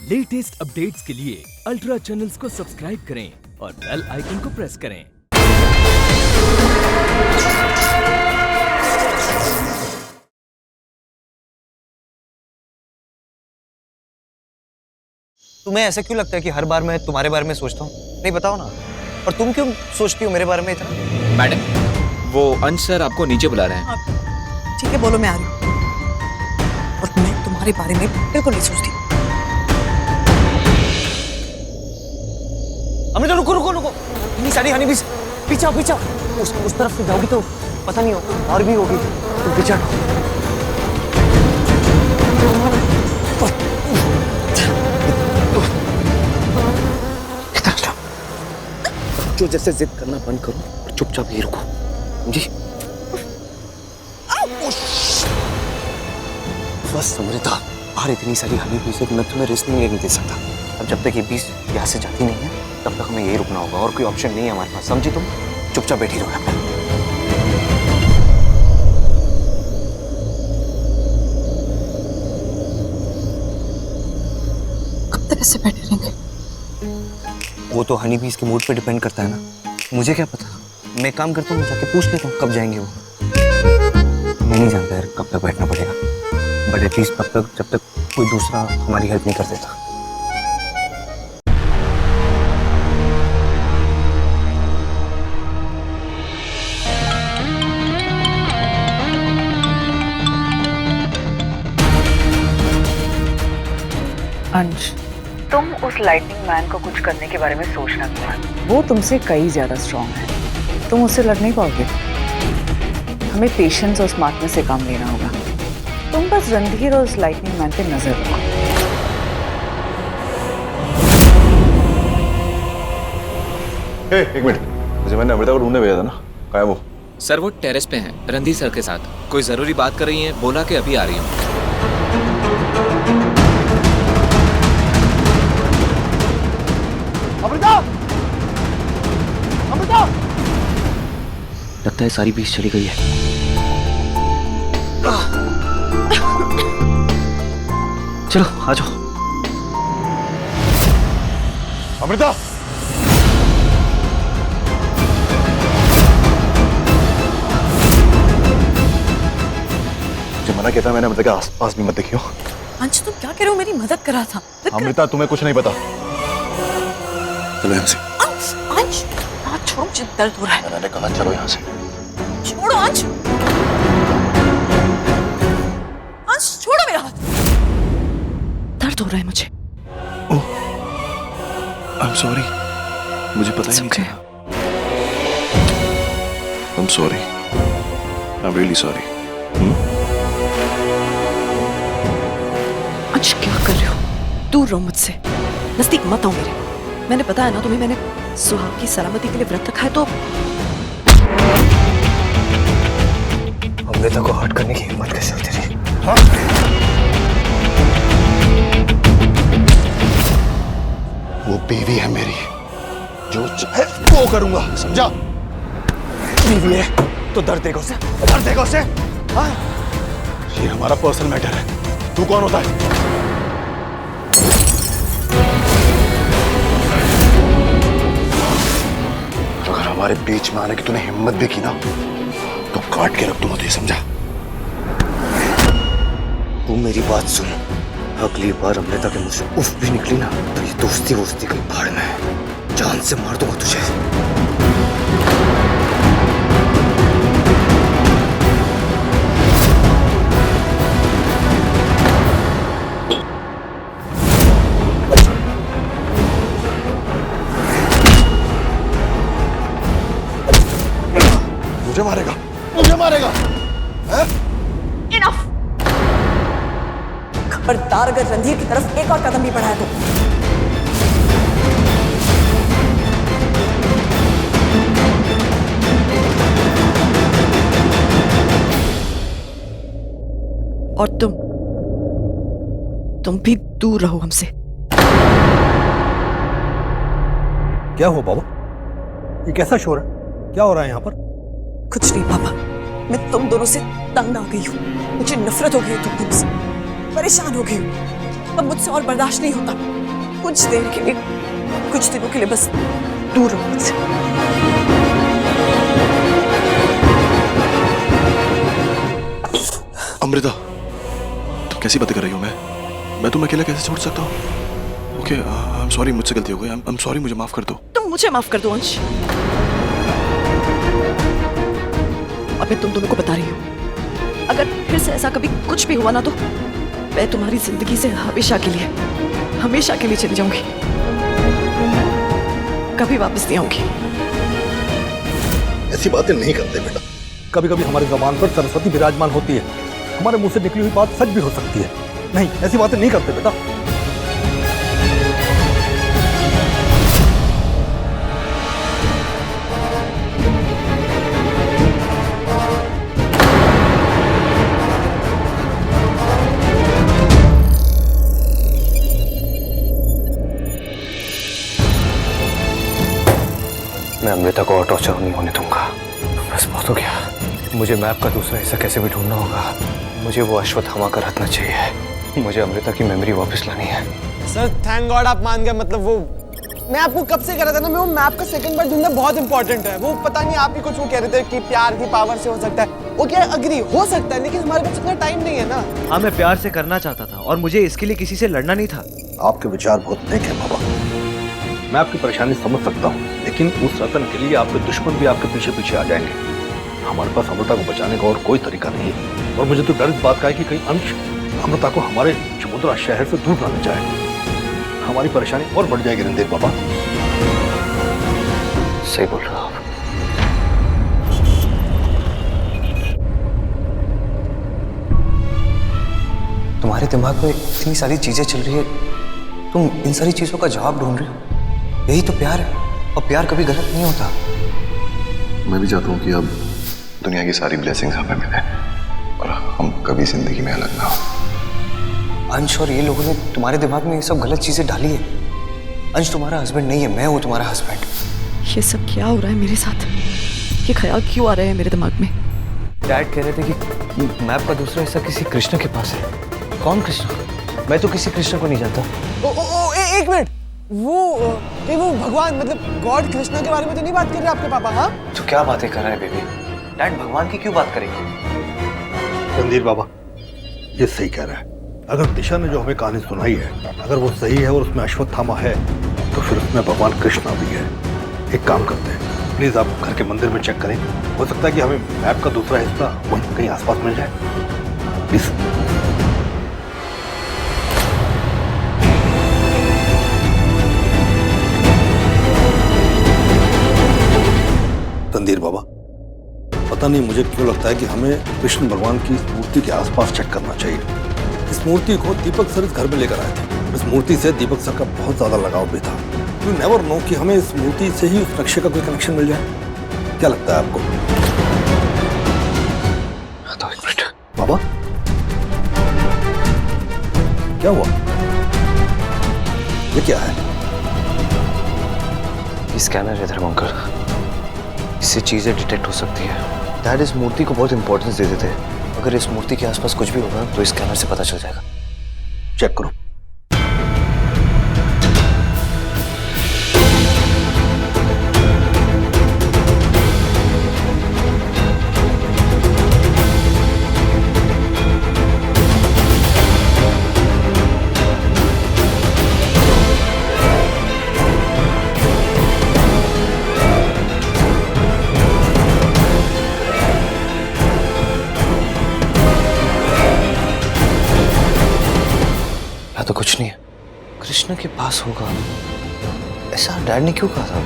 Latest updates के लिए ultra channels को सब्सक्राइब करें और बेल आइकन को प्रेस करें। तुम्हें ऐसा क्यों लगता है कि हर बार मैं तुम्हारे बारे में सोचता हूँ? नहीं बताओ ना। और तुम क्यों सोचती हो मेरे बारे में इतना? मैडम, वो अंश सर आपको नीचे बुला रहे हैं। ठीक है, बोलो, मैं आ रही हूँ। और मैं तुम्हारे बारे में बिल्कुल नहीं सोचती। अमृता रुको रुको रुको, इतनी सारी हनी बीस, पीछा पीछा। उस तरफ से जाओगी तो पता नहीं होगा, और भी होगी। तुम पीछा जो जैसे जिद करना बंद करो और चुपचाप यही रुको, समझी? बस अमृता, बाहर इतनी सारी हनी बीस है, मैं तुम्हें रिस्क नहीं दे सकता। अब जब तक ये बीस यहाँ से जाती नहीं है तब तक हमें यही रुकना होगा, और कोई ऑप्शन नहीं है हमारे पास, समझी तुम? चुपचाप बैठी रहो यहाँ पे। कब तक ऐसे बैठे रहेंगे? वो तो हनी बीस के मूड पे डिपेंड करता है ना, मुझे क्या पता। मैं काम करता हूँ, जाके पूछ लेता हूँ कब जाएंगे वो। मैं नहीं जानता यार कब तक बैठना पड़ेगा, बट एटलीस्ट तब तक जब तक कोई दूसरा हमारी हेल्प नहीं कर देता। अंश, तुम उस लाइटनिंग मैन को कुछ करने के बारे में सोचना क्यों? वो तुमसे कई ज्यादा स्ट्रांग है, तुम उससे लड़ नहीं पाओगे। हमें पेशेंस और स्मार्टनेस से काम लेना होगा। तुम बस रणधीर और उस लाइटनिंग मैन पे नजर रखो। एक मिनट, मुझे मैंने अमृता को ढूंढने भेजा था ना, कहाँ है वो? सर वो टेरेस पे हैं, रणधीर सर के साथ। कोई जरूरी बात कर रही हैं, बोला कि अभी आ रही हूँ। अमृता! अमृता! लगता है सारी बीस चली गई है। चलो आ जाओ। अमृता! मुझे मना किया था मैंने, अमृता के आसपास भी मत देखियो। अंश, तुम क्या कह रहे हो? मेरी मदद करा था। अमृता, तुम्हें कुछ नहीं पता। चलो यहाँ से। अंश, हाथ छोड़ो, मुझे दर्द हो रहा है। मैंने कहा चलो यहाँ से। छोड़ो अंश। अंश, छोड़ो मेरा हाथ। दर्द हो रहा है मुझे। ओह, आई एम सॉरी, मुझे पता ही नहीं चला। I am sorry, I am really sorry. अंश, क्या कर रहे हो? दूर रहो मुझसे, नजदीक मत आओ मेरे। मैंने बताया ना तुम्हें, मैंने सुहाग की सलामती के लिए व्रत रखा है। तो अमृता को हर्ट करने की हिम्मत कैसे हुई तेरी? हाँ? वो बीवी है मेरी, जो चाहे वो करूंगा, समझा? बीवी है तो दर्द देगा उसे, दर्द देगा उसे। हाँ? ये हमारा पर्सनल मैटर है, तू कौन होता है? अगर हमारे बीच में आने की तूने हिम्मत भी की ना तो काट के रख दूंगा तुझे, समझा? तू मेरी बात सुन, अगली बार अमृता के मुंह से उफ भी निकली ना तो ये दोस्ती वोस्ती कहीं भाड़ में है, जान से मार दूंगा तुझे। मुझे मारेगा, मुझे मारेगा? इनफ। खबरदार, अगर रणधीर की तरफ एक और कदम भी बढ़ाया तो और तुम भी दूर रहो हमसे। क्या हुआ बाबा? ये कैसा शोर है? क्या हो रहा है यहाँ पर? कुछ नहीं पापा, मैं तुम दोनों से तंग आ गई हूँ। मुझे नफरत हो गई है तुम दोनों से, परेशान हो गई हूँ। अब मुझसे और बर्दाश्त नहीं होता। कुछ देर के लिए, कुछ दिनों के लिए बस दूर रहो मुझसे। अमृता, तुम कैसी बातें कर रही हो? मैं तुम्हें अकेला कैसे छोड़ सकता हूँ? ओके, आई एम सॉरी, मुझसे गलती हो गई। आई एम सॉरी, मुझे माफ कर दो। तुम मुझे माफ कर दो अंश। अब मैं तुम दोनों को बता रही हूँ, अगर फिर से ऐसा कभी कुछ भी हुआ ना तो मैं तुम्हारी जिंदगी से हमेशा के लिए चली जाऊंगी, कभी वापस नहीं आऊंगी। ऐसी बातें नहीं करते बेटा। कभी कभी हमारी जबान पर सरस्वती विराजमान होती है, हमारे मुंह से निकली हुई बात सच भी हो सकती है। नहीं, ऐसी बातें नहीं करते बेटा। मैं अमृता को और टॉर्चर नहीं होने दूंगा। बस बहुत हो गया। मुझे मैप का दूसरा हिस्सा कैसे भी ढूंढना होगा। मुझे वो अश्वत्थामा का रत्न चाहिए। मुझे अमृता की मेमोरी वापस लानी है। सर थैंक गॉड आप मान गए। मतलब वो मैं आपको कब से कह रहा था ना, मैं वो मैप का सेकंड पार्ट ढूंढना बहुत इंपॉर्टेंट है। वो पता नहीं आप ही कुछ वो कह रहे थे कि प्यार की पावर से हो सकता है। वो क्या अग्री हो सकता है, लेकिन हमारे पास इतना टाइम नहीं है ना। हाँ, मैं प्यार से करना चाहता था और मुझे इसके लिए किसी से लड़ना नहीं था। आपके विचार बहुत नेक है बाबा। मैं आपकी परेशानी समझ सकता हूँ, लेकिन उस रतन के लिए आपके दुश्मन भी आपके पीछे पीछे आ जाएंगे। हमारे पास अमृता को बचाने का और कोई तरीका नहीं है। और मुझे तो डर इस बात का है कि कहीं अंश अमृता को हमारे चमुद्रा शहर से दूर न जाए। हमारी परेशानी और बढ़ जाएगी रणधीर बाबा। सही बोल रहे हो आप। तुम्हारे दिमाग में इतनी सारी चीजें चल रही है, तुम इन सारी चीजों का जवाब ढूंढ रहे हो। यही तो प्यार है, और प्यार कभी गलत नहीं होता। मैं भी चाहता हूँ कि अब दुनिया की सारी ब्लेसिंग्स हमें मिले और हम कभी जिंदगी में अलग ना हो। अंश और ये लोगों ने तुम्हारे दिमाग में ये सब गलत चीजें डाली है। अंश तुम्हारा हस्बैंड नहीं है, मैं हूँ तुम्हारा हस्बैंड। ये सब क्या हो रहा है मेरे साथ? ये ख्याल क्यों आ रहे हैं मेरे दिमाग में? डैड कह रहे थे कि मैप का दूसरा हिस्सा किसी कृष्ण के पास है। कौन कृष्ण? मैं तो किसी कृष्ण को नहीं जानता। एक मिनट, वो भगवान मतलब गॉड कृष्णा के बारे में तो नहीं बात कर रहे आपके पापा? हाँ तो क्या बातें कर रहा है बेबी? डैड भगवान की क्यों बात करेंगे? रणधीर बाबा ये सही कह रहा है। अगर दिशा ने जो हमें कहानी सुनाई है, अगर वो सही है और उसमें अश्वत्थामा है, तो फिर उसमें भगवान कृष्णा भी है। एक काम करते हैं, प्लीज आप घर के मंदिर में चेक करें। हो सकता है कि हमें मैप का दूसरा हिस्सा वहीं कहीं आसपास मिल जाए। प्लीज। रणधीर बाबा, पता नहीं मुझे क्यों लगता है कि हमें कृष्ण भगवान की मूर्ति के आसपास चेक करना चाहिए। इस मूर्ति को दीपक सर इस घर में लेकर आए थे। इस मूर्ति से दीपक सर का बहुत ज्यादा लगाव भी था। यू नेवर नो कि हमें इस मूर्ति से ही उस नक्शे का कोई कनेक्शन मिल जाए। क्या लगता है आपको? बाबा क्या हुआ? ये क्या है? ये स्कैनर है धर्मंकर, इससे चीजें डिटेक्ट हो सकती है। डैड इस मूर्ति को बहुत इंपॉर्टेंस दे देते हैं। अगर इस मूर्ति के आसपास कुछ भी होगा तो इस स्कैनर से पता चल जाएगा। चेक करो। तो कुछ नहीं है। कृष्ण के पास होगा, ऐसा डैड ने क्यों कहा था?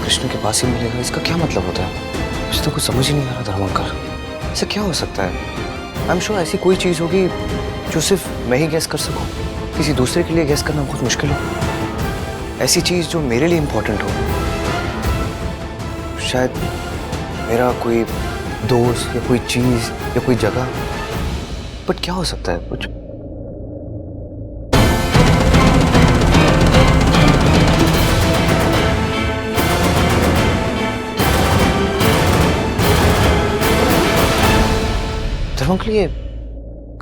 कृष्ण के पास ही मिलेगा, इसका क्या मतलब होता है? मुझे तो कुछ समझ ही नहीं आ रहा धर्मंकर। ऐसा क्या हो सकता है? आई एम श्योर ऐसी कोई चीज होगी जो सिर्फ मैं ही गैस कर सकूं। किसी दूसरे के लिए गैस करना बहुत मुश्किल हो। ऐसी चीज जो मेरे लिए इंपॉर्टेंट हो। शायद मेरा कोई दोस्त या कोई चीज या कोई जगह। बट क्या हो सकता है? कुछ धर्मंकर, ये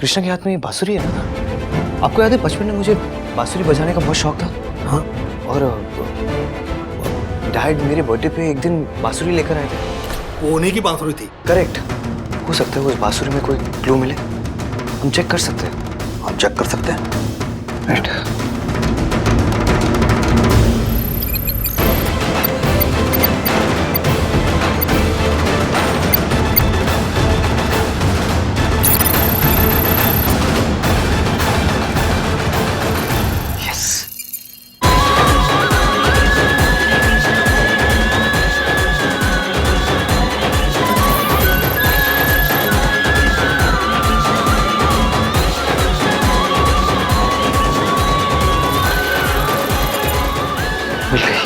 कृष्ण के हाथ में ये बांसुरी है ना? आपको याद है बचपन में मुझे बांसुरी बजाने का बहुत शौक था। हाँ, और डैड मेरे बर्थडे पे एक दिन बांसुरी लेकर आए थे। वो उन्हीं की बांसुरी थी। करेक्ट। हो सकता है उस बांसुरी में कोई क्लू मिले, हम चेक कर सकते हैं। हम चेक कर सकते हैं। राइट। मिल गई।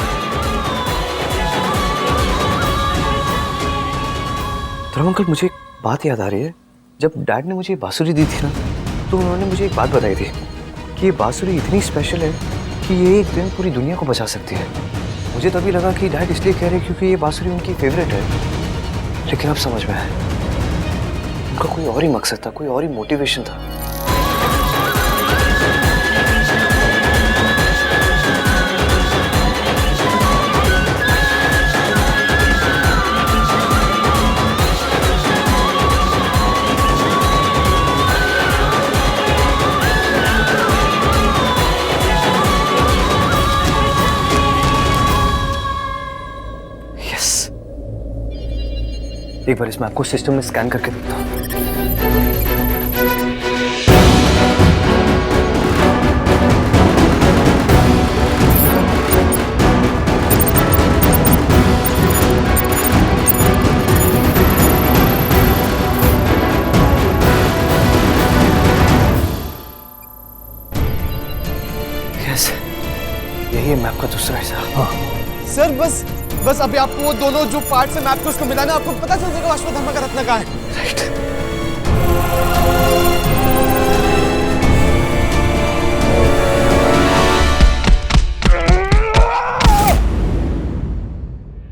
धर्म अंकल, मुझे एक बात याद आ रही है। जब डैड ने मुझे बांसुरी दी थी ना, तो उन्होंने मुझे एक बात बताई थी कि ये बांसुरी इतनी स्पेशल है कि ये एक दिन पूरी दुनिया को बचा सकती है। मुझे तभी लगा कि डैड इसलिए कह रहे क्योंकि ये बांसुरी उनकी फेवरेट है, लेकिन अब समझ में आया उनका कोई और ही मकसद था, कोई और ही मोटिवेशन था। एक बार इसमें आपको सिस्टम में स्कैन करके देखता हूँ। यस, यही है मैप का दूसरा हिस्सा। हाँ सर, बस अभी आपको वो दोनों जो पार्ट्स है मैप के उसको मिलाना, आपको पता चल जाएगा अश्वत्थामा का रत्न कहाँ है। राइट।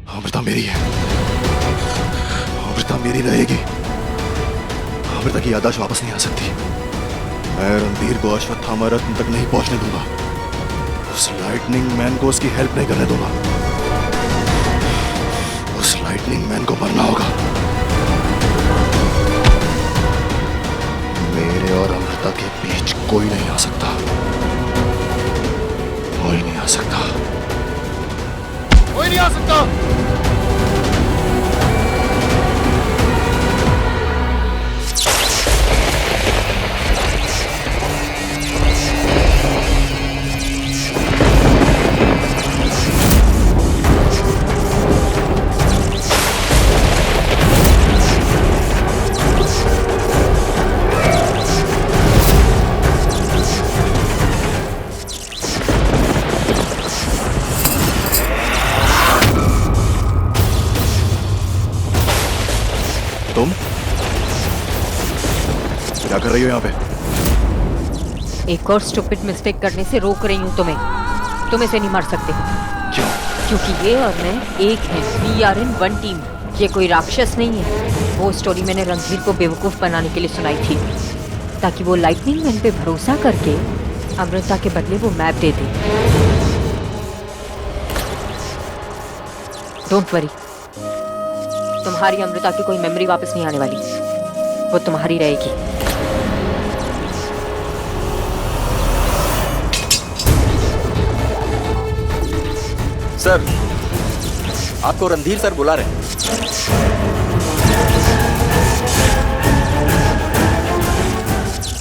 अमृता मेरी है, अमृता मेरी रहेगी। अमृता की याददाश्त वापस नहीं आ सकती। मैं रणधीर को अश्वत्थामा रत्न तक नहीं पहुंचने दूंगा। उस लाइटनिंग मैन को उसकी हेल्प नहीं करने दूंगा। उस लाइटनिंग मैन को मरना होगा। मेरे और अमृता के बीच कोई नहीं आ सकता, कोई नहीं आ सकता, कोई नहीं आ सकता। तुम क्या कर रही हो यहाँ पे? एक और स्टूपिड मिस्टेक करने से रोक रही हूँ तुम्हें। तुम इसे नहीं मार सकते। क्यों? क्योंकि ये और मैं एक हैं। We are in one team। ये कोई राक्षस नहीं है। वो स्टोरी मैंने रणधीर को बेवकूफ बनाने के लिए सुनाई थी, ताकि वो लाइटनिंग मैन पे भरोसा करके अमृता के बदले वो map they they. Don't worry, तुम्हारी अमृता की कोई मेमोरी वापस नहीं आने वाली। वो तुम्हारी रहेगी। सर, आपको रणधीर सर बुला रहे हैं।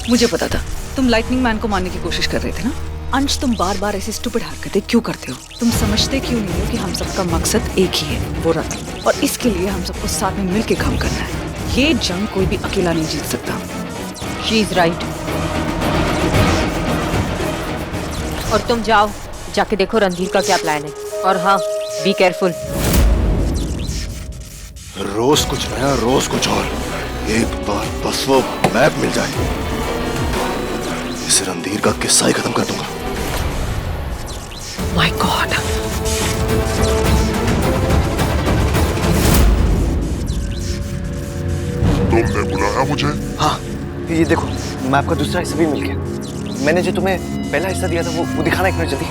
मुझे पता था तुम लाइटनिंग मैन को मारने की कोशिश कर रहे थे ना। अंश, तुम बार बार ऐसी स्टूपिड हरकतें क्यों करते हो? तुम समझते क्यों नहीं हो कि हम सबका मकसद एक ही है, वो रत्न, और इसके लिए हम सबको साथ में मिलके काम करना है। ये जंग कोई भी अकेला नहीं जीत सकता। She is right. और तुम जाओ, जाके देखो रणधीर का क्या प्लान है। और हाँ, बी केयरफुल। रोज कुछ नया, रोज कुछ और। एक बार बस वो मैप मिल जाए, इस रणधीर का किस्सा ही खत्म कर दूंगा। My God. तुमने बुलाया मुझे? हाँ, ये देखो मैप का दूसरा हिस्सा भी मिल गया। मैंने जो तुम्हें पहला हिस्सा दिया था वो दिखाना एक मिनट जल्दी।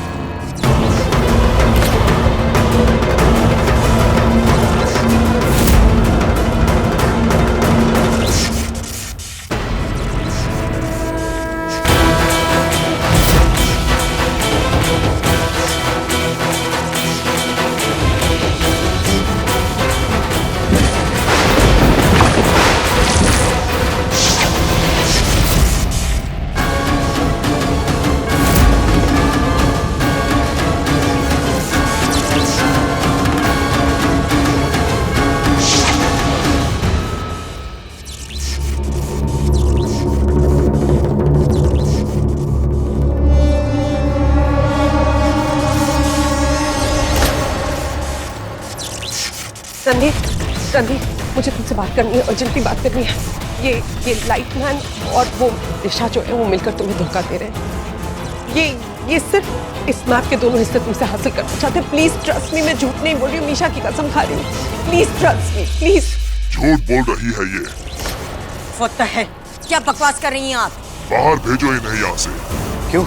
रणधीर, रणधीर, मुझे तुमसे बात करनी है, अर्जेंटली बात करनी है। ये लाइटमैन और वो दिशा जो है वो मिलकर तुम्हें धोखा दे रहे हैं। ये सिर्फ इस मैप के दोनों हिस्से तुमसे हासिल करना चाहते हैं। प्लीज ट्रस्ट मी, मैं झूठ नहीं बोल रही हूँ, मीशा की कसम खा रही हूँ। Please trust me, please. झूठ बोल रही है ये। होता है, क्या बकवास कर रही हैं आप? बाहर भेजो इन्हें यहाँ से। क्यों?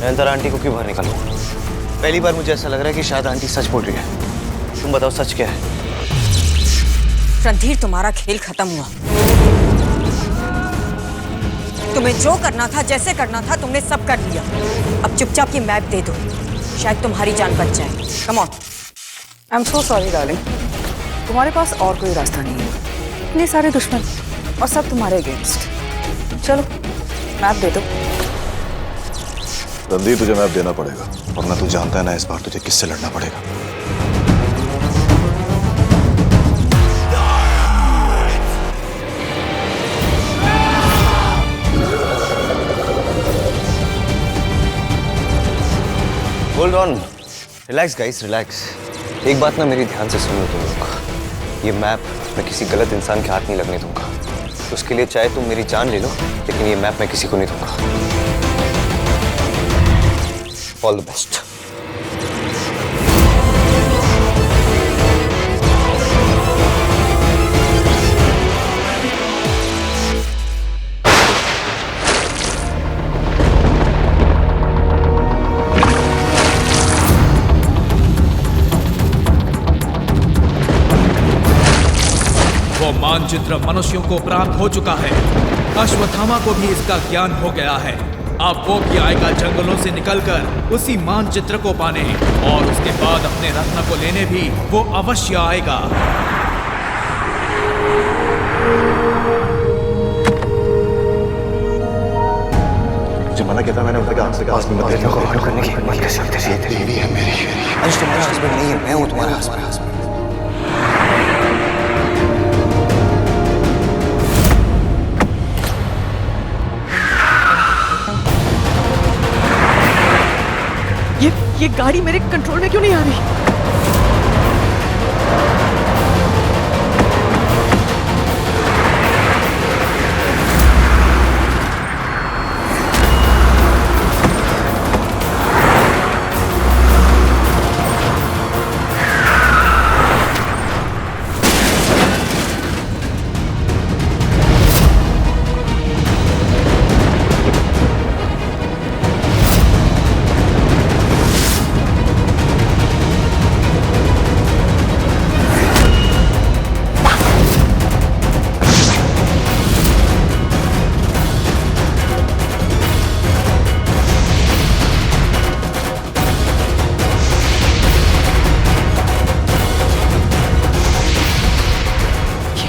नयनतारा आंटी को क्यों बाहर निकालूं? पहली बार मुझे ऐसा लग रहा है कि शायद आंटी सच बोल रही है। तुम बताओ सच क्या है? रणधीर, तुम्हारा खेल खत्म हुआ। तुम्हें जो करना था, जैसे करना था, तुमने सब कर लिया। अब चुपचाप ये मैप दे दो, शायद तुम्हारी जान बच जाए। Come on. I am so sorry darling, तुम्हारे पास और कोई रास्ता नहीं है। इतने सारे दुश्मन और सब तुम्हारे अगेंस्ट। चलो मैप दे दो। रणधीर, तुझे मैप देना पड़ेगा, और ना तू जानता है ना इस बार तुझे किससे लड़ना पड़ेगा। Hold on, relax guys, relax. एक बात ना मेरी ध्यान से सुनो तुम लोग। ये मैप मैं किसी गलत इंसान के हाथ नहीं लगने दूंगा। उसके लिए चाहे तुम मेरी जान ले लो, लेकिन ये मैप मैं किसी को नहीं दूंगा। All the best. वो मानचित्र मनुष्यों को प्राप्त हो चुका है। अश्वत्थामा को भी इसका ज्ञान हो गया है। अब वो भी आएगा जंगलों से निकलकर उसी मानचित्र को पाने, और उसके बाद अपने रत्न को लेने भी वो अवश्य आएगा। मुझे मना किया था मैंने, उनका आसपास में मत करने की हिम्मत कैसे होती है? देवी है मेरी। अंश तुम्हारा हस्बैंड नहीं है, मैं हूँ तुम्हारा हस्बैंड। ये गाड़ी मेरे कंट्रोल में क्यों नहीं आ रही?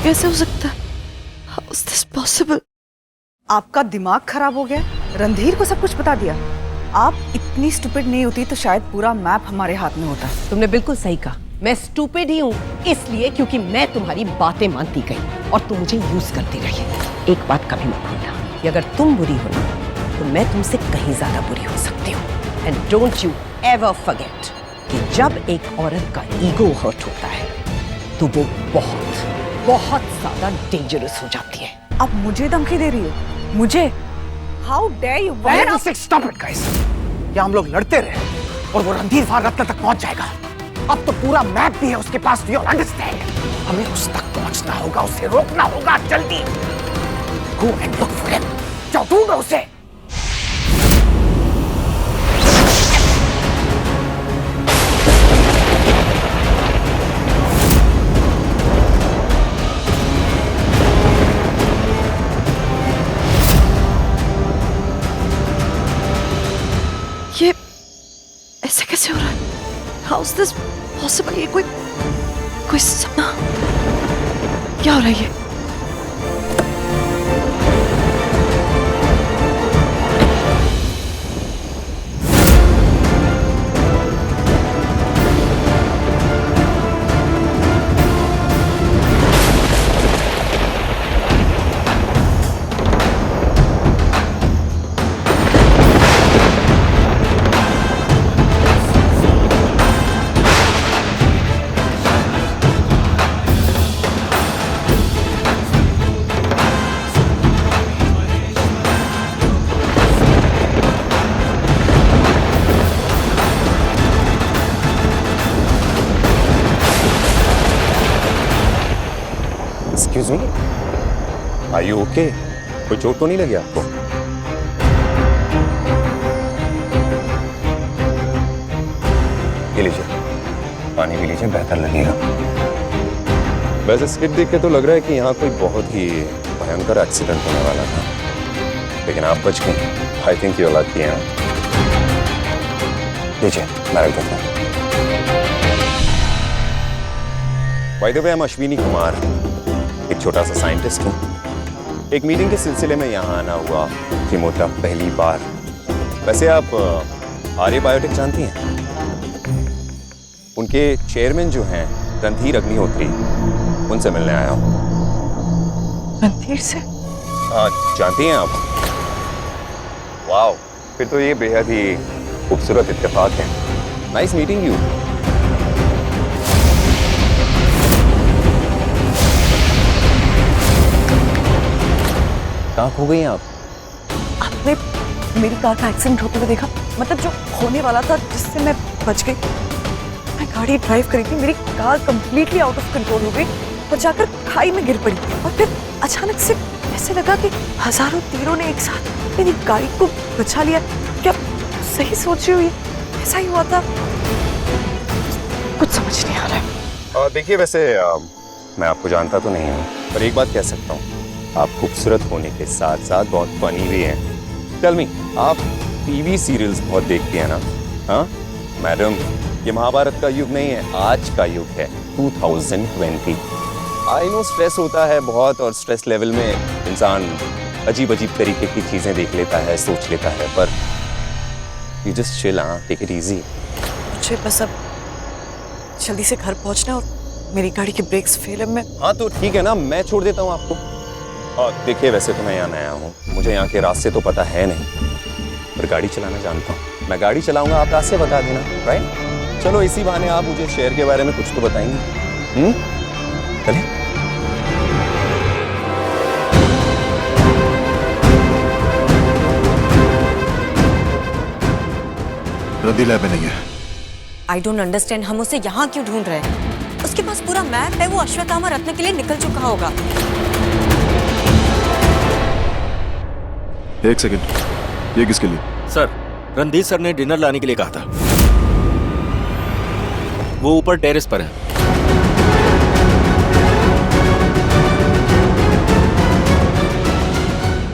कैसे हो सकता है? How is this possible? आपका दिमाग खराब हो गया? रणधीर को सब कुछ बता दिया? आप इतनी स्टूपिड नहीं होती तो शायद पूरा मैप हमारे हाथ में होता। तुमने बिल्कुल सही कहा। मैं स्टूपिड ही हूँ इसलिए क्योंकि मैं तुम्हारी बातें मानती गई और तुम मुझे यूज करती रही। एक बात कभी मत भूलना कि अगर तुम बुरी हो ना तो मैं तुमसे कहीं ज्यादा बुरी हो सकती हूँ। And don't you ever forget कि जब एक औरत का ईगो हर्ट होता है तो वो बहुत बहुत ज्यादा डेंजरस हो जाती है। आप मुझे धमकी दे रही हो? मुझे? How dare you! Stop it guys. या हम लोग लड़ते रहे और वो रणधीर वहां रत्न तक पहुंच जाएगा। अब तो पूरा मैप भी है उसके पास। You understand? हमें उस तक पहुंचना होगा, उसे रोकना होगा। जल्दी go and look for him. जाओ ढूंढो उसे। ये ऐसे कैसे हो रहा है? How is this possible? ये कोई सपना? क्या हो रहा है ये? Excuse me, are you okay? कोई चोट तो नहीं लगी आपको? ये लीजिए, पानी भी लीजिए, बेहतर लगेगा। वैसे स्किट देख के तो लग रहा है कि यहाँ कोई बहुत ही भयंकर एक्सीडेंट होने वाला था, लेकिन आप बच गए। आई थिंक यू लकी हैं। लीजिए, मैं रख देता हूँ। By the way, I'm Ashwini Kumar, एक छोटा सा साइंटिस्ट हूँ। एक मीटिंग के सिलसिले में यहाँ आना हुआ रिमोटा पहली बार। वैसे आप आर्य बायोटेक जानती हैं? उनके चेयरमैन जो हैं रणधीर अग्निहोत्री, उनसे मिलने आया हूँ। रणधीर से? हाँ, जानती हैं आप? वाओ, फिर तो ये बेहद ही खूबसूरत इत्तेफाक है। Nice meeting you. कहाँ खो गई आप? आपने मेरी कार का एक्सीडेंट होते हुए देखा? मतलब जो होने वाला था, जिससे मैं बच गई। मैं गाड़ी ड्राइव करी थी, मेरी car completely out of control हो गई और जाकर खाई में गिर पड़ी। और फिर अचानक से ऐसे लगा कि हजारों तीरों ने एक साथ मेरी गाड़ी को बचा लिया। क्या सही सोच रही हो? ये ऐसा ही हुआ था? कुछ समझ नहीं आ रहा है। देखिए, वैसे मैं आपको जानता तो नहीं हूँ, पर एक बात कह सकता हूँ, आप खूबसूरत होने के साथ साथ बहुत फनी भी हैं। टेल मी, आप टीवी सीरियल्स बहुत देखती हैं ना? हाँ मैडम, ये महाभारत का युग नहीं है, आज का युग है, 2020। आई नो स्ट्रेस होता है बहुत, और स्ट्रेस लेवल में इंसान अजीब अजीब तरीके की चीजें देख लेता है, सोच लेता है, पर यू जस्ट चिल, हाँ, टेक इट इजी। मुझे बस अब जल्दी से घर पहुंचना, और मेरी गाड़ी के ब्रेक्स फेल है। मैं हाँ तो ठीक है ना, मैं छोड़ देता हूँ आपको। देखिए, वैसे तो मैं यहाँ नया हूँ, मुझे यहाँ के रास्ते तो पता है नहीं, पर गाड़ी चलाना जानता हूँ। मैं गाड़ी चलाऊंगा, आप रास्ते बता देना, राइट? चलो, इसी बहाने आप मुझे शहर के बारे में कुछ तो बताएंगे। चलिए। रणधीर लैब में नहीं है। आई डोंट अंडरस्टैंड, हम उसे यहाँ क्यों ढूंढ रहे हैं? उसके पास पूरा मैप है, वो अश्वत्थामा रत्न के लिए निकल चुका होगा। एक सेकंड, ये किसके लिए? सर, रणधीर सर ने डिनर लाने के लिए कहा था। वो ऊपर टेरेस पर है।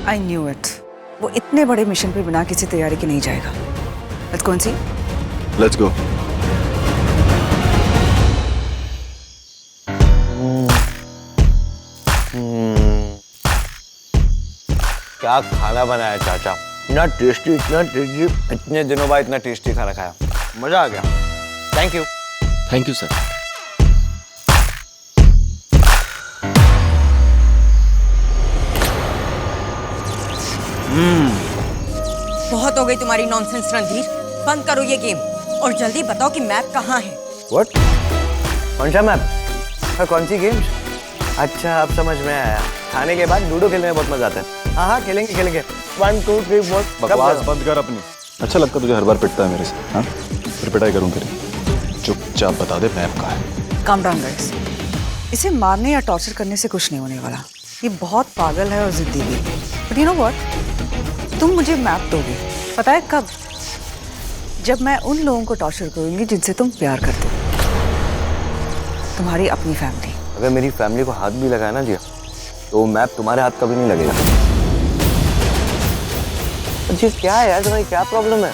I knew it. वो इतने बड़े मिशन पे बिना किसी तैयारी के नहीं जाएगा। Let's go and see. Let's go. क्या खाना बनाया चाचा, इतना टेस्टी, इतने दिनों बाद इतना टेस्टी खाना खाया, मजा आ गया। Thank you. Thank you sir. बहुत हो गई तुम्हारी नॉनसेंस रणधीर, बंद करो ये गेम और जल्दी बताओ कि मैप कहाँ है। व्हाट? कौन सा मैप? कौन सी गेम्स? अच्छा, अब समझ में आया। खाने के बाद लूडो खेलने में बहुत मजा आता है। हाँ, खेलेंगे। 1 2 3 4। बकवास बंद कर अपनी। अच्छा लगता तुझे हर बार पिटता है मेरे से? हाँ, फिर पिटाई करूँ तेरी। चुपचाप बता दे मैप कहाँ है। Calm down guys. इसे मारने या टॉर्चर करने से कुछ नहीं होने वाला। ये बहुत पागल है और जिद्दी भी। बट यू नो व्हाट, तुम मुझे मैप दोगे, पता है कब? जब मैं उन लोगों को टॉर्चर करूंगी जिनसे तुम प्यार करते हो, तुम्हारी अपनी फैमिली। अगर मेरी फैमिली को हाथ भी लगाया ना जिया, तो मैप तुम्हारे हाथ कभी नहीं लगेगा। जी क्या है यार, तुम्हारी क्या प्रॉब्लम है?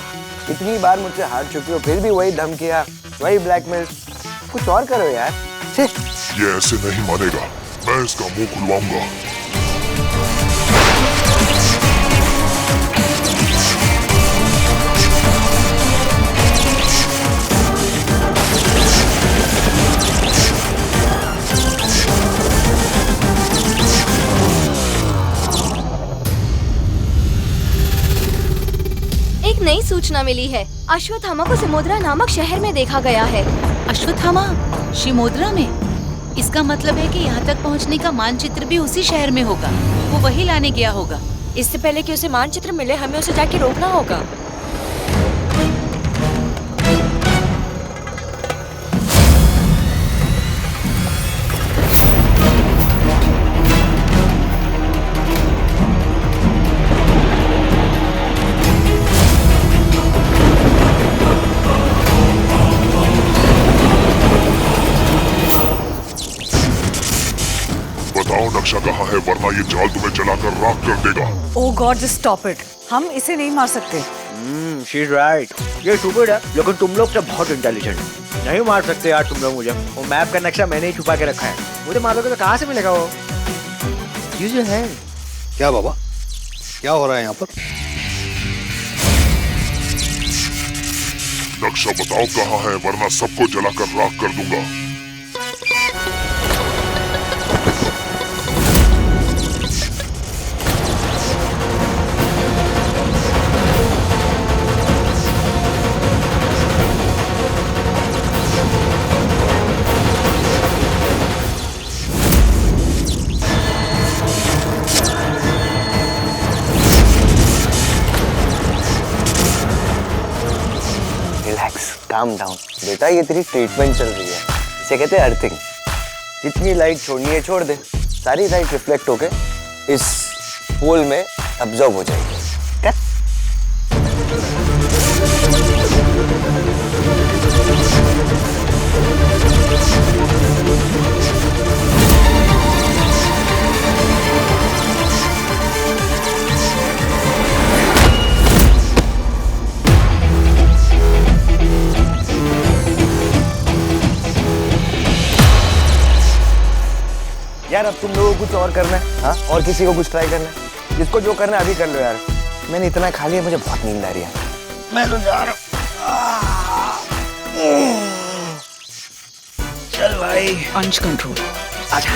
इतनी बार मुझसे हार चुकी हो, फिर भी वही धमकियां, वही ब्लैकमेल। कुछ और करो यार। ये ऐसे नहीं मानेगा, मैं इसका मुंह खुलवाऊंगा। नई सूचना मिली है। अश्वत्थामा को सिमोद्रा नामक शहर में देखा गया है। अश्वत्थामा शिमोद्रा में? इसका मतलब है कि यहाँ तक पहुँचने का मानचित्र भी उसी शहर में होगा। वो वही लाने गया होगा। इससे पहले कि उसे मानचित्र मिले, हमें उसे जाके रोकना होगा। नक्शा कहाँ है, वरना ये जाल तुम्हें जलाकर राख कर देगा। ओह गॉड, जस्ट स्टॉप इट। हम इसे नहीं मार सकते। She is right. ये स्टूपिड है, लेकिन तुम लोग तो बहुत इंटेलिजेंट। नहीं मार सकते यार तुम लोग मुझे। वो मैप का नक्शा मैंने ही छुपा के रखा है। मुझे मारोगे तो कहाँ से मिलेगा वो? Use your hand. क्या बाबा, क्या हो रहा है यहाँ पर? नक्शा बताओ कहाँ है, वरना सबको जलाकर राख कर दूंगा। काम डाउन बेटा, ये तेरी ट्रीटमेंट चल रही है, इसे कहते हैं अर्थिंग। जितनी लाइट छोड़नी है छोड़ दे, सारी लाइट रिफ्लेक्ट होके इस पोल में अब्जॉर्ब हो जाएगी। यार अब तुम लोगों को कुछ और करना है, हाँ? और किसी को कुछ ट्राई करना है? जिसको जो करना है अभी कर लो यार। मैंने इतना खा लिया, मुझे बहुत नींद आ रही है। मैं तो जा रहा हूँ। चल भाई। अंश कंट्रोल, आजा।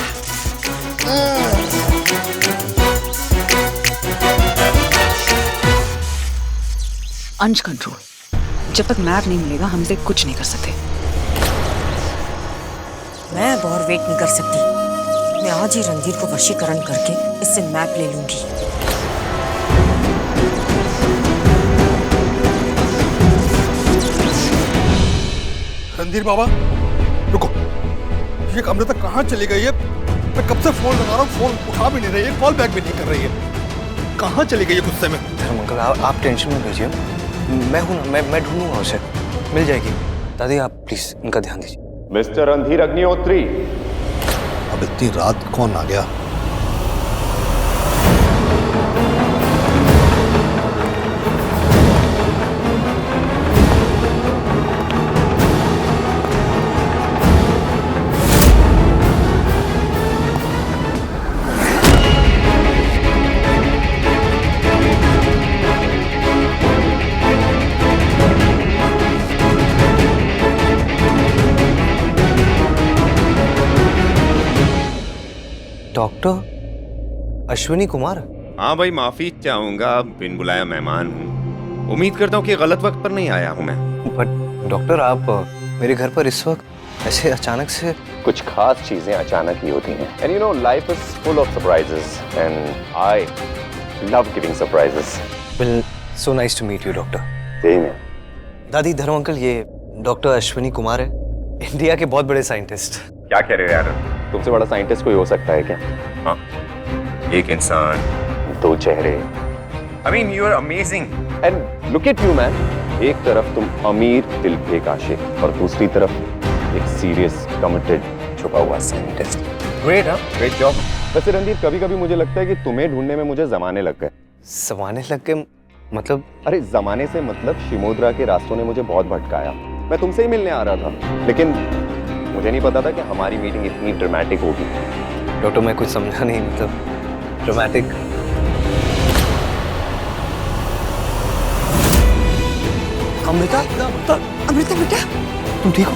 अंश कंट्रोल। जब तक मैप नहीं मिलेगा हम इसे कुछ नहीं कर सकते। मैं अब और वेट नहीं कर सकती। मैं आज ही रणधीर को वशीकरण करके इससे मैप ले लूंगी। रणधीर बाबा रुको, ये कमरे तक कहाँ चली गई है? मैं कब से फोन लगा रहा हूँ, फोन उठा भी नहीं रही है, कॉल बैक भी नहीं कर रही है। कहाँ चली गई है गुस्से में? धर्म अंकल आप टेंशन में भेजिए, मैं हूँ ना, मैं ढूंढूंगा उसे, मिल जाएगी। दादी आप प्लीज इनका ध्यान दीजिए। मिस्टर रणधीर अग्निहोत्री। अब इतनी रात कौन आ गया? डॉक्टर अश्विनी कुमार? हाँ भाई, माफी चाहूंगा, बिन बुलाया मेहमान हूँ। उम्मीद करता हूँ कि गलत वक्त पर नहीं आया हूँ मैं। बट डॉक्टर आप मेरे घर पर इस वक्त ऐसे अचानक से? कुछ खास चीजें अचानक ही होती हैं। And you know life is full of surprises and I love giving surprises. Well so nice to meet you doctor. Same है। दादी धर्म अंकल, ये डॉक्टर अश्विनी कुमार है, इंडिया के बहुत बड़े साइंटिस्ट। क्या कह रहे हो यार, तुमसे बड़ा साइंटिस्ट कोई हो सकता है क्या? हाँ, एक इंसान, दो चेहरे। I mean, you are amazing. And look at you, man. एक तरफ तुम अमीर दिल के आशिक और दूसरी तरफ एक सीरियस कमिटेड छुपा हुआ साइंटिस्ट। ग्रेट, हाँ? Great job. वैसे रणदीप, कभी-कभी मुझे लगता है कि तुम्हें ढूंढने में मुझे जमाने लग गए। जमाने लग गए मतलब? अरे जमाने से मतलब शिमोद्रा के रास्तों ने मुझे बहुत भटकाया। मैं तुमसे ही मिलने आ रहा था, लेकिन मुझे नहीं पता था कि हमारी मीटिंग इतनी ड्रामेटिक होगी। डॉक्टर मैं कुछ समझा नहीं, मतलब ड्रामेटिक? अमृता? अमृता बेटा, तुम ठीक हो?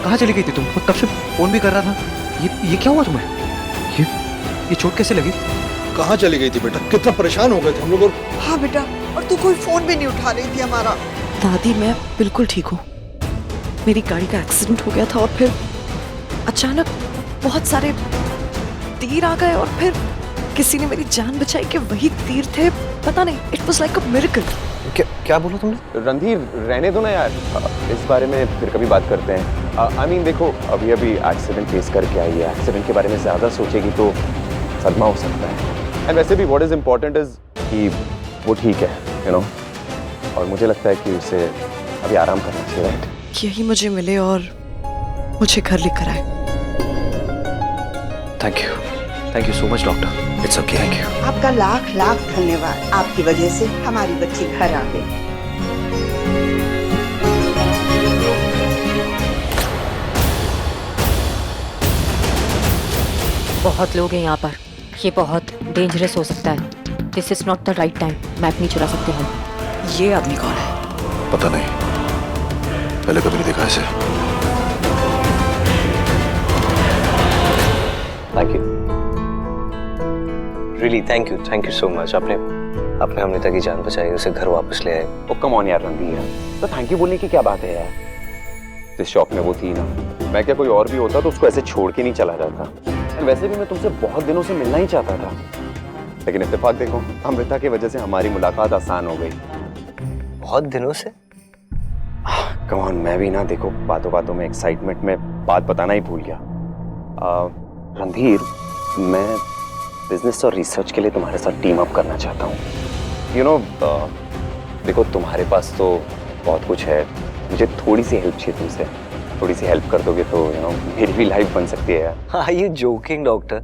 कहाँ चली गई थी तुम? कब से फोन भी कर रहा था। ये क्या हुआ तुम्हें? ये चोट कैसे लगी? कहाँ चली गई थी बेटा? कितना परेशान हो गए थे हम लोग। हाँ बेटा, और तू कोई फोन भी नहीं उठा रही थी हमारा। दादी मैं बिल्कुल ठीक हूँ। मेरी गाड़ी का एक्सीडेंट हो गया था और फिर अचानक बहुत सारे तीर आ गए और फिर किसी ने मेरी जान बचाई कि वही तीर थे। पता नहीं, it was like a miracle. क्या बोला तुमने? रणधीर रहने दो ना यार, इस बारे में फिर कभी बात करते हैं। आई मीन देखो, अभी एक्सीडेंट फेस करके आई है, एक्सीडेंट के बारे में ज्यादा सोचेगी तो सदमा हो सकता है। एंड वैसे भी व्हाट इज इम्पोर्टेंट इज कि वो ठीक है, यू नो, और मुझे लगता है कि उसे अभी आराम करना चाहिए, राइट? यही मुझे मिले और मुझे घर लेकर आए। Thank you. Thank you so much doctor. It's okay. Thank you. आपका लाख लाख धन्यवाद। आपकी वजह से हमारी बच्ची घर आ गई। बहुत लोग हैं यहाँ पर, ये बहुत डेंजरस हो सकता है। This is not the right time. Map नहीं चुरा सकते हम। ये आदमी कौन है? पता नहीं, पहले कभी नहीं देखा इसे। Thank you, really thank you so much. आपने अमृता की जान बचाई, उसे घर वापस ले आए। ओ कम ऑन यार रणधीर, तो थैंक यू बोलने की क्या बात है यार। जिस शॉप में वो थी ना, मैं क्या कोई और भी होता तो उसको ऐसे छोड़ के नहीं चला जाता। वैसे भी मैं तुमसे बहुत दिनों से मिलना ही चाहता था, लेकिन इत्तेफाक देखो, अमृता की वजह से हमारी मुलाकात आसान हो गई। बहुत दिनों से? कम ऑन, मैं भी ना देखो बातों बातों में एक्साइटमेंट में बात बताना ही भूल गया। रणधीर, मैं बिजनेस और रिसर्च के लिए तुम्हारे साथ टीम अप करना चाहता हूँ। यू नो, देखो तुम्हारे पास तो बहुत कुछ है, मुझे थोड़ी सी हेल्प चाहिए तुमसे। थोड़ी सी हेल्प कर दोगे तो यू नो मेरी भी लाइफ बन सकती है यार। हाँ, ये जोकिंग डॉक्टर,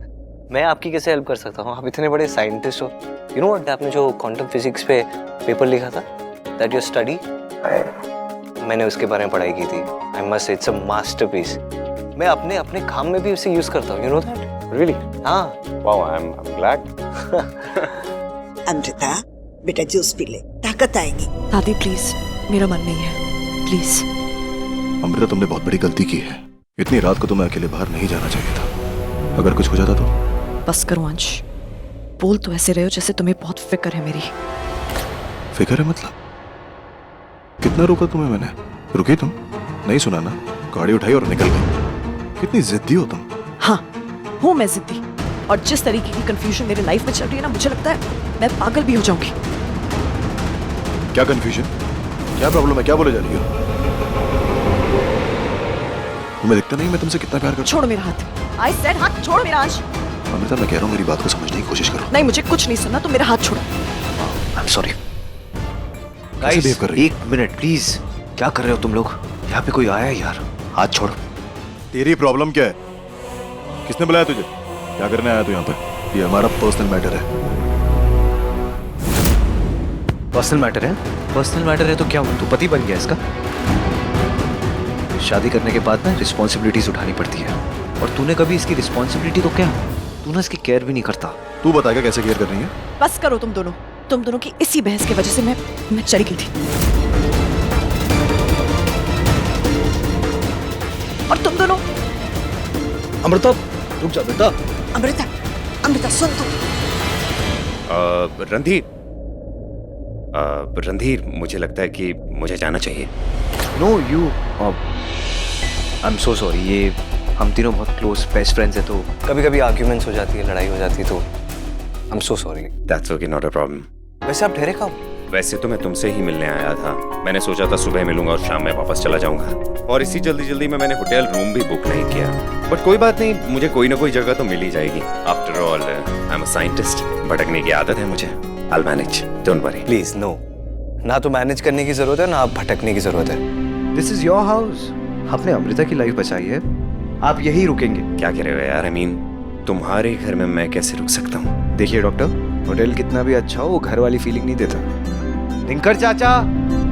मैं आपकी कैसे हेल्प कर सकता हूँ? आप इतने बड़े साइंटिस्ट हो। यू नो व्हाट, आपने जो क्वांटम फिजिक्स पे पेपर लिखा था, दैट योर स्टडी, मैंने उसके बारे में पढ़ाई की थी। I must say it's a masterpiece. मैं अपने काम में भी उसे यूज करता हूँ। You know that? रियली? हाँ। Wow, I am glad. Amrita, बेटा जूस पी ले, ताकत आएगी। दादी प्लीज, मेरा मन नहीं है, प्लीज। अमृता, तुमने बहुत बड़ी गलती की है। इतनी रात को तुम्हें अकेले बाहर नहीं जाना चाहिए था। अगर कुछ हो जाता तो? बस करो अंश, बोल तो ऐसे रहे हो जैसे तुम्हें बहुत फिक्र है मेरी। फिक्र है मतलब? कितना रोका तुम्हें मैंने? रुकी तुम? नहीं सुना ना? गाड़ी उठाई और निकल गई। कितनी जिद्दी हो तुम। हाँ, हूँ मैं जिद्दी, और जिस तरीके की कंफ्यूजन मेरे लाइफ में चल रही है ना, मुझे लगता है मैं पागल भी हो जाऊंगी। क्या कंफ्यूजन? क्या प्रॉब्लम है? क्या बोले जा रही हो? तुम्हें दिखता नहीं मैं तुमसे कितना प्यार करता हूं? छोड़ो मेरा हाथ। आई सेड हाथ छोड़ो मेरा अंश। अमृता, मैं कह रहा हूँ मेरी बात को समझने की कोशिश करो। नहीं, मुझे कुछ नहीं सुनना, तुम मेरा हाथ छोड़ो। I am sorry. गाइस, एक मिनट प्लीज, क्या कर रहे हो तुम लोग? यहाँ पे कोई आया है यार, हाथ छोड़ो। तेरी प्रॉब्लम क्या है? किसने बुलाया तुझे? क्या करने आया तू यहाँ पर? ये हमारा पर्सनल मैटर है। पर्सनल मैटर है? पर्सनल मैटर है तो क्या हुआ? तू पति बन गया इसका? शादी करने के बाद ना रिस्पॉन्सिबिलिटीज उठानी पड़ती है, और तूने कभी इसकी रिस्पॉन्सिबिलिटी तो क्या, तू ना इसकी केयर भी नहीं करता। तू बताएगा कैसे केयर कर रही है? बस करो तुम दोनों की इसी बहस की वजह से मैं चली गई थी। और तुम दोनों। अमृता, रुक जा बेटा। अमृता सुन तू। रणधीर, मुझे लगता है कि मुझे जाना चाहिए। No you, I am so sorry. ये हम तीनों बहुत क्लोज बेस्ट फ्रेंड्स हैं, तो कभी कभी आर्ग्यूमेंट्स हो जाती है, लड़ाई हो जाती है, तो आई am so sorry. That's okay, not a problem. वैसे आप ठहरे कब? वैसे तो मैं तुमसे ही मिलने आया था। मैंने सोचा था सुबह मिलूंगा और शाम में वापस चला जाऊंगा, और इसी जल्दी में मैंने होटल रूम भी बुक नहीं किया। बट कोई बात नहीं, मुझे कोई ना कोई जगह तो मिल ही जाएगी। After all I am a scientist, भटकने की आदत है मुझे। I will manage, don't worry. Please no, ना तो मैनेज करने की जरूरत है, ना आप भटकने की जरूरत है। This is your house. आपने अमृता की लाइफ बचाई है, आप यही रुकेंगे? क्या कह रहे हो यार? आई मीन, तुम्हारे घर में मैं कैसे रुक सकता हूँ? देखिए डॉक्टर, होटल कितना भी अच्छा हो, वो घर वाली फीलिंग नहीं देता। दिनकर चाचा।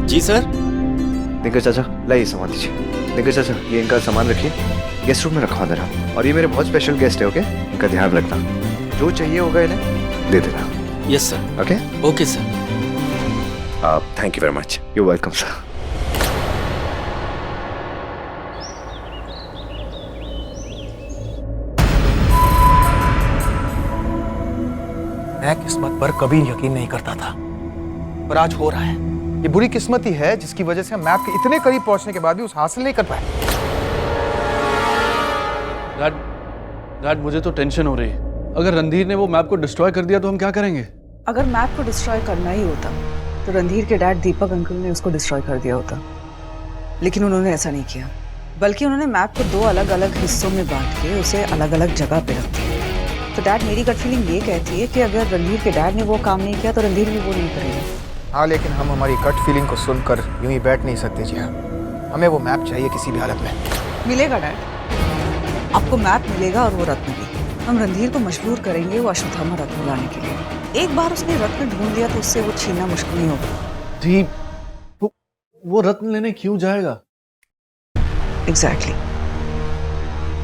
जी सर। दिनकर चाचा, लाइए सामान दीजिए। दिनकर चाचा, ये इनका सामान रखिए, गेस्ट रूम में रखवा देना। और ये मेरे बहुत स्पेशल गेस्ट है, ओके? इनका ध्यान रखना, जो चाहिए होगा इन्हें दे देना। Yes sir. Okay? Okay sir. Thank you very much. You welcome sir. मैं किस्मत पर कभी यकीन नहीं करता था, पर आज हो रहा है। ये बुरी किस्मत ही है जिसकी वजह से हम मैप के इतने करीब पहुंचने के बाद भी उस हासिल नहीं कर पाए। डैड, मुझे तो टेंशन हो रही है। अगर रणधीर ने वो मैप को डिस्ट्रॉय कर दिया तो हम क्या करेंगे? अगर मैप को डिस्ट्रॉय करना ही होता तो रणधीर के डैड दीपक अंकल ने उसको डिस्ट्रॉय कर दिया होता, लेकिन उन्होंने ऐसा नहीं किया। बल्कि उन्होंने मैप को 2 अलग अलग हिस्सों में बांट के उसे अलग अलग जगह पे रख दिया। तो डैड, मेरी गट फीलिंग ये कहती है कि अगर रणधीर के डैड ने वो काम नहीं किया तो रणधीर भी वो नहीं करेगा। हाँ, लेकिन हम हमारी गट फीलिंग को सुनकर यूं ही बैठ नहीं सकते जी। हाँ, हमें वो मैप चाहिए किसी भी हालत में। मिलेगा डैड, आपको मैप मिलेगा और वो रत्न भी। हम रणधीर को मजबूर करेंगे वो अश्वत्थामा रत्न लाने के लिए। एक बार उसने रत्न ढूंढ लिया तो उससे वो छीनना मुश्किल नहीं होगा। जी, वो रत्न लेने क्यों जाएगा? Exactly.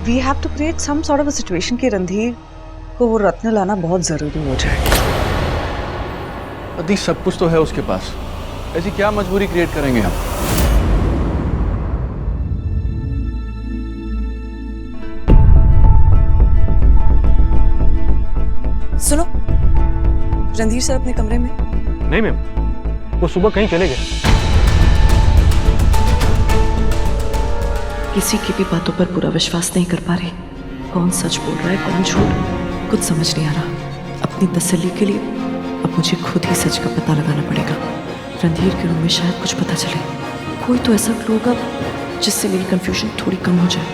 We have to create some sort of a situation कि रणधीर को वो रत्न लाना बहुत जरूरी हो जाए। अति सब कुछ तो है उसके पास, ऐसी क्या मजबूरी क्रिएट करेंगे हम? सुनो, रणधीर सर अपने कमरे में। नहीं मैम, वो सुबह कहीं चले गए। किसी की भी बातों पर पूरा विश्वास नहीं कर पा रही। कौन सच बोल रहा है, कौन झूठ, कुछ समझ नहीं आ रहा। अपनी तसल्ली के लिए अब मुझे खुद ही सच का पता लगाना पड़ेगा। रणधीर के रूम में शायद कुछ पता चले। कोई तो ऐसा क्लू होगा जिससे मेरी कंफ्यूजन थोड़ी कम हो जाए।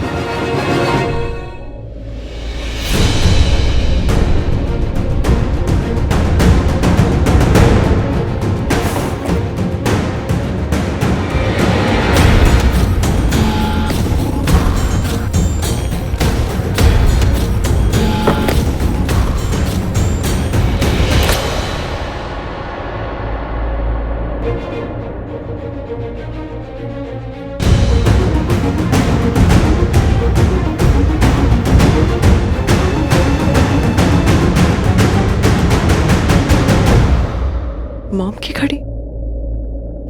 मॉम की घड़ी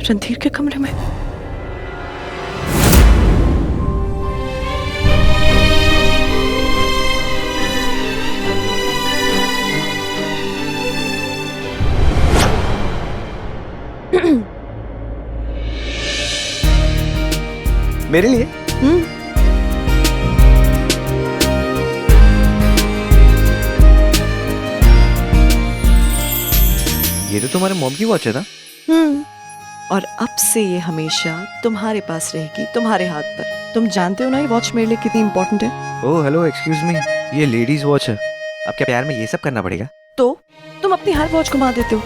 रणधीर के कमरे में। मेरे लिए? ये तो तुम्हारे मॉम की वॉच है ना? और अब से ये हमेशा तुम्हारे पास रहेगी, तुम्हारे हाथ पर। तुम जानते हो ना ये वॉच मेरे लिए कितनी इंपॉर्टेंट है। ओह हेलो, एक्सक्यूज मी, ये लेडीज वॉच है। आपके प्यार में ये सब करना पड़ेगा? तो तुम अपनी हर वॉच घुमा देते हो।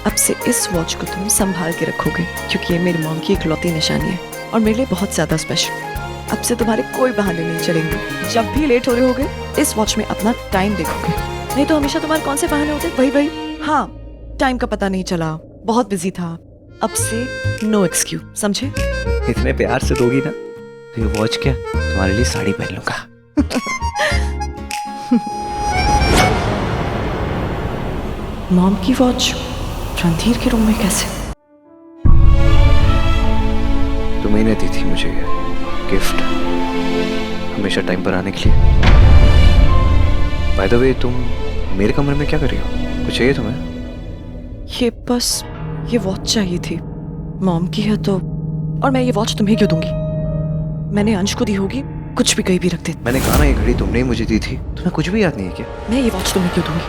अब से इस वॉच को तुम संभाल के रखोगे, क्योंकि ये मेरी मॉम की इकलौती निशानी है और मेरे लिए बहुत ज्यादा स्पेशल। अब से तुम्हारे कोई बहाने नहीं चलेंगे। जब भी लेट हो रहे होगे इस वॉच में अपना टाइम देखोगे। नहीं तो हमेशा तुम्हारे कौन से बहाने होते? वही हाँ, टाइम का पता नहीं चला, बहुत बिजी था। अब से नो एक्सक्यूज, समझे? इतने प्यार से दोगी ना तो ये वॉच क्या तुम्हारे लिए साड़ी पहन लूंगा। मॉम की वॉच रणधीर के रूम में कैसे? तुम्ही ने दी थी मुझे ये गिफ्ट, हमेशा टाइम पर आने के लिए। बाय द वे, तुम मेरे कमरे में क्या कर रही हो? कुछ चाहिए तुम्हें? ये बस ये वॉच चाहिए थी। मॉम की है तो, और मैं ये वॉच तुम्हें क्यों दूंगी? मैंने अंश को दी होगी, कुछ भी कहीं भी रख दे। मैंने कहा ना, ये घड़ी तुमने ही मुझे दी थी। तुम्हें कुछ भी याद नहीं है क्या? मैं ये वॉच तुम्हें क्यों दूंगी?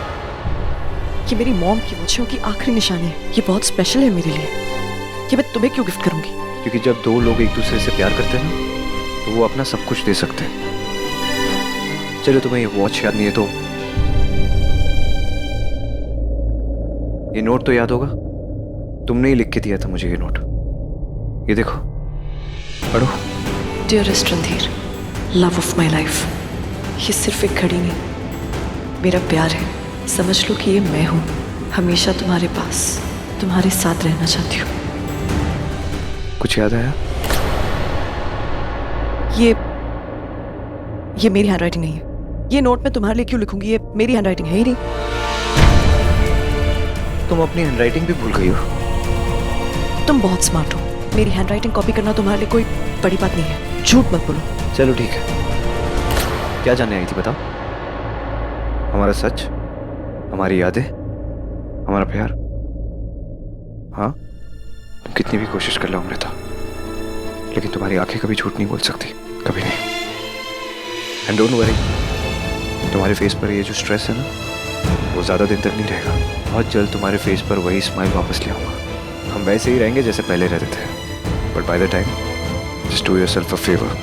ये मेरी मॉम की वॉचों की आखिरी निशानी है। ये बहुत स्पेशल है मेरे लिए। ये मैं तुम्हें क्यों गिफ्ट करूंगी? क्योंकजब दो लोग एक दूसरे से प्यार करते हैं ना, तो वो अपना सब कुछ दे सकते हैं। चलो, तुम्हें ये वॉच याद नहीं है तो ये नोट तो याद होगा। तुमने ही लिख के दिया था मुझे ये नोट। ये देखो, पढ़ो। Dearest Randhir, love of my life, ये सिर्फ एक घड़ी नहीं, मेरा प्यार है। समझ लो कि ये मैं हूँ। हमेशा तुम्हारे पास, तुम्हारे साथ रहना चाहती हूँ। कुछ याद आया? ये मेरी हैंडराइटिंग नहीं है। ये नोट मैं तुम्हारे लिए क्यों लिखूंगी? ये मेरी हैंडराइटिंग है ही नहीं। तुम अपनी हैंडराइटिंग भी भूल गई हो। तुम बहुत स्मार्ट हो। मेरी हैंडराइटिंग कॉपी करना तुम्हारे लिए कोई बड़ी बात नहीं है। झूठ मत बोलो। चलो ठीक है, क्या जानने आई थी बताओ? हमारा सच, हमारी यादें, हमारा प्यार। हाँ, तुम कितनी भी कोशिश कर लो अमृता, लेकिन तुम्हारी आंखें कभी झूठ नहीं बोल सकती, कभी नहीं। एंड डोंट वरी, तुम्हारे फेस पर ये जो स्ट्रेस है ना, वो ज्यादा दिन तक नहीं रहेगा। बहुत जल्द तुम्हारे फेस पर वही स्माइल वापस ले आऊंगा। हम वैसे ही रहेंगे जैसे पहले रहते थे। But by the time, just do yourself a favour,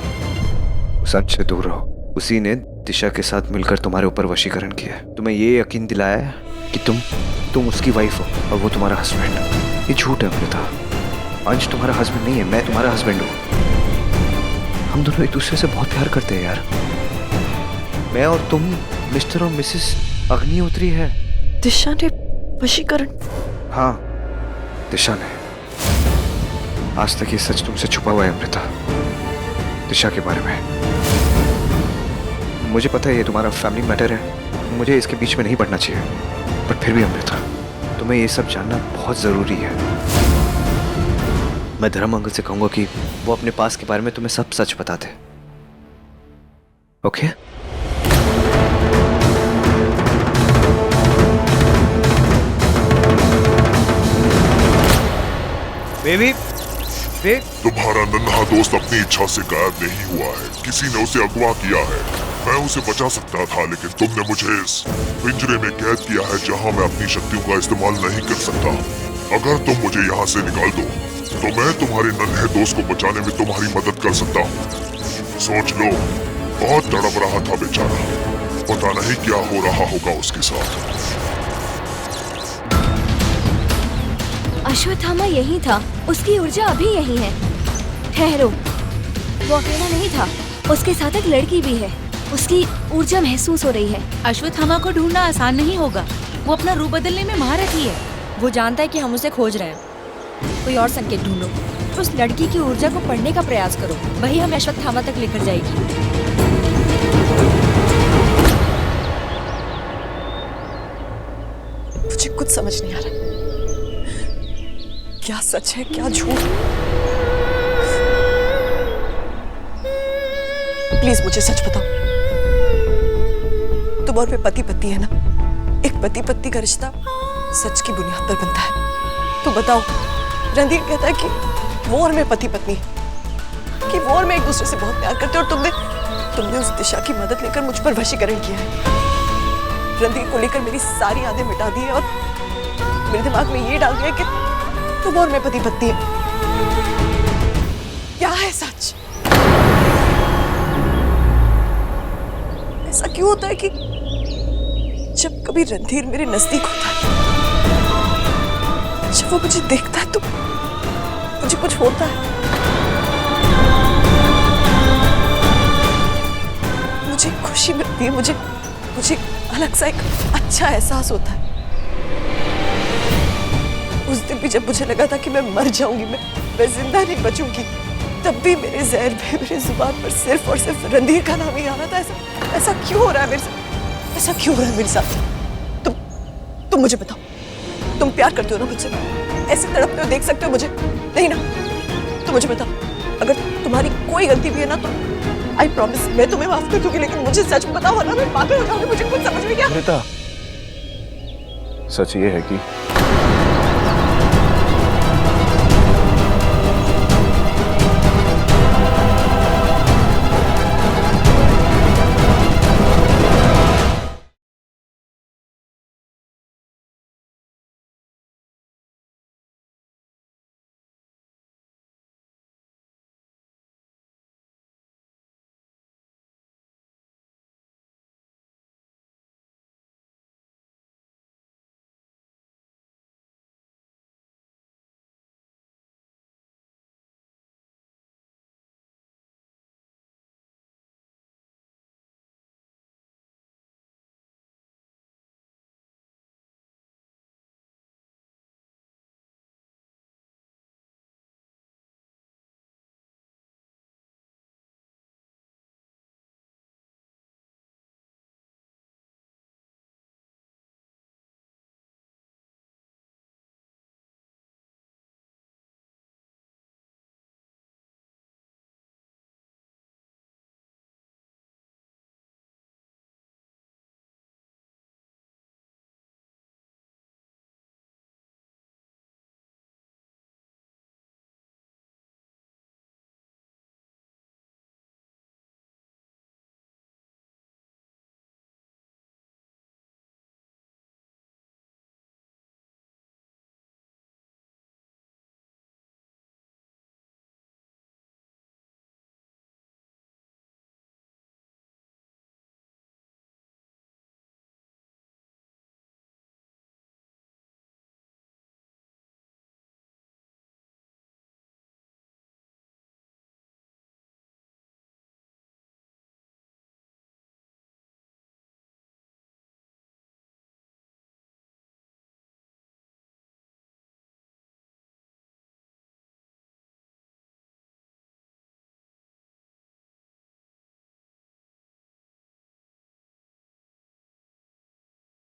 उस अंश से दूर रहो। उसी ने दिशा के साथ मिलकर तुम्हारे ऊपर वशीकरण किया है। तुम्हें ये यकीन दिलाया है कि तुम उसकी वाइफ हो और वो तुम्हारा हस्बैंड। ये झूठ है अमृता। अंश तुम्हारा हस्बैंड नहीं है, मैं तुम्हारा हस्बैंड हूँ। हम दोनों एक दूसरे से बहुत प्यार करते हैं यार। मैं और तुम मिस्टर और मिसेस अग्निहोत्री है। दिशा ने वशीकरण? हाँ, दिशा ने। आज तक ये सच तुमसे छुपा हुआ है अमृता, दिशा के बारे में। मुझे पता है ये तुम्हारा फैमिली मैटर है, मुझे इसके बीच में नहीं पड़ना चाहिए, पर फिर भी अमृता, तुम्हें ये सब जानना बहुत जरूरी है। मैं धर्म अंकल से कहूंगा कि वो अपने पास के बारे में तुम्हें सब सच बता दे। ओके? बेबी, तुम्हारा नन्हा दोस्त अपनी इच्छा से गायब नहीं हुआ है, किसी ने उसे अगवा किया है। मैं उसे बचा सकता था, लेकिन तुमने मुझे इस पिंजरे में कैद किया है जहां मैं अपनी शक्तियों का इस्तेमाल नहीं कर सकता। अगर तुम मुझे यहाँ से निकाल दो तो मैं तुम्हारे नन्हे दोस्त को बचाने में तुम्हारी मदद कर सकता हूँ। सोच लो, बहुत तड़प रहा था बेचारा, पता नहीं क्या हो रहा होगा उसके साथ। अश्वत्थामा यही था, उसकी ऊर्जा अभी यही है। ठहरो, वो अकेला नहीं था, उसके साथ एक लड़की भी है, उसकी ऊर्जा महसूस हो रही है। अश्वत्थामा को ढूंढना आसान नहीं होगा, वो अपना रूप बदलने में महारथी है। वो जानता है कि हम उसे खोज रहे हैं। कोई और संकेत ढूंढो, उस लड़की की ऊर्जा को पढ़ने का प्रयास करो, वही हमें अश्वत्थामा तक लेकर जाएगी। मुझे कुछ समझ नहीं आ रहा, क्या सच है क्या झूठ। प्लीज मुझे सच बताओ, तुम और मैं पति पत्नी है ना? एक पति पत्नी का रिश्ता सच की बुनियाद पर बनता है। तो बताओ, रणधीर कहता है कि वो और मैं पति पत्नी, कि वो और मैं एक दूसरे से बहुत प्यार करते हैं, और तुमने उस दिशा की मदद लेकर मुझ पर वशीकरण किया है। रणधीर को लेकर मेरी सारी यादें मिटा दी है और मेरे दिमाग में ये डाल दिया कि तुम और मैं पति पत्नी है। क्या है सच? ऐसा क्यों होता है कि जब कभी रणधीर मेरे नजदीक होता है, जब वो मुझे देखता है तो मुझे कुछ होता है, मुझे खुशी मिलती है, मुझे अलग सा एक अच्छा एहसास होता है। उस दिन भी जब मुझे लगा था कि मैं मर जाऊंगी, मैं जिंदा नहीं बचूंगी, तब भी मेरे जहर में, मेरे जुबान पर सिर्फ और सिर्फ रणधीर का नाम ही आ रहा था। ऐसा क्यों हो रहा है मेरे साथ? ऐसा क्यों हो रहा है मेरे साथ? तुम मुझे बताओ, तुम प्यार करते हो ना मुझसे? ऐसे तड़पते हो देख सकते हो मुझे? नहीं ना? तो मुझे बताओ, अगर तुम्हारी कोई गलती भी है ना तो आई प्रॉमिस मैं तुम्हें माफ कर दूंगी, लेकिन मुझे सच बताओ वरना मैं पागल हो जाऊंगी। मुझे कुछ समझ में क्या। सच ये है कि